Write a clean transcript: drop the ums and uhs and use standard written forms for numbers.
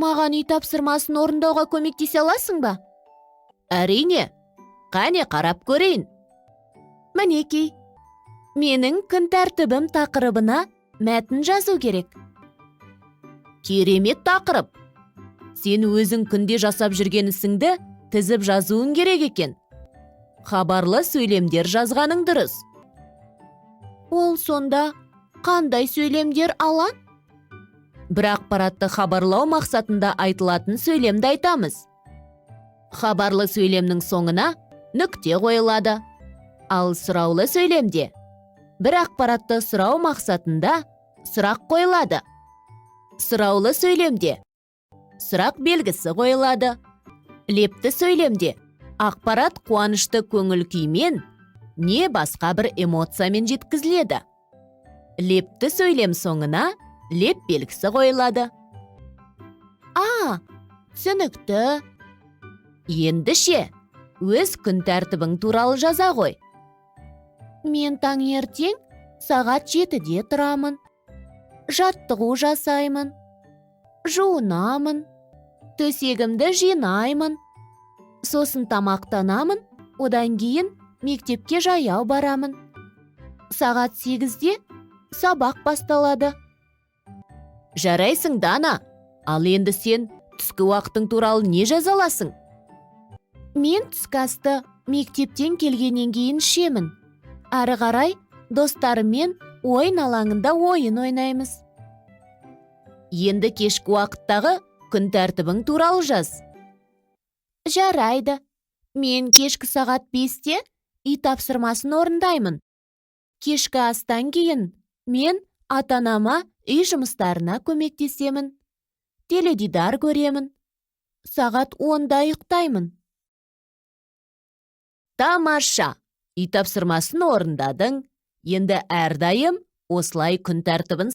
Маған үй тапсырмасын орындауға көмектесе аласың ба? Әрине. Қане қарап көрейін. Мінекей. Менің күн тәртібім тақырыбына мәтін жазу керек. Керемет тақырып. Сен өзің күнде жасап жүрген ісіңді тізіп жазуың керек екен. Хабарлы сөйлемдер жазғаның дұрыс. Ол сонда қандай сөйлемдер алан? Бір ақпаратты хабарлау мақсатында айтылатын сөйлемді айтамыз. Хабарлы сөйлемнің соңына нүкте қойылады. Ал сұраулы сөйлемде бір ақпаратты сұрау мақсатында сұрақ қойылады. Сұраулы сөйлемде сұрақ белгісі қойылады. Лепті сөйлемде ақпарат қуанышты көңіл күймен не басқа бір эмоциямен жеткізіледі. Лепті сөйлем соңына леп белгісі қойылады. Түсінікті. Ендіше, өз күн тәртібің туралы жаза ғой. Мен таңертең сағат 7-де тұрамын. Жаттығу жасаймын. Жуынамын. Төсегімді жинаймын. Сосын тамақтанамын. Одан кейін мектепке жаяу барамын. Сағат 8-де сабақ басталады. Жарайсың, Дана. Ал енді сен түскі уақытың туралы не жаза аласың? Мен түскі асты мектептен келгеннен кейін ішемін. Ары қарай достарыммен ойын алаңында ойын ойнаймыз. Енді кешкі уақыттағы күн тәртібің туралы жаз. Жарайды. Мен кешкі сағат 5-те үй тапсырмасын орындаймын. Кешкі астан кейін мен ата-анама үй жұмыстарына көмектесемін. Теледидар көремін. Сағат 10-да ұйықтаймын. Тамаша! Үй тапсырмасын орындадың. Енді әрдайым осылай күн тәртібін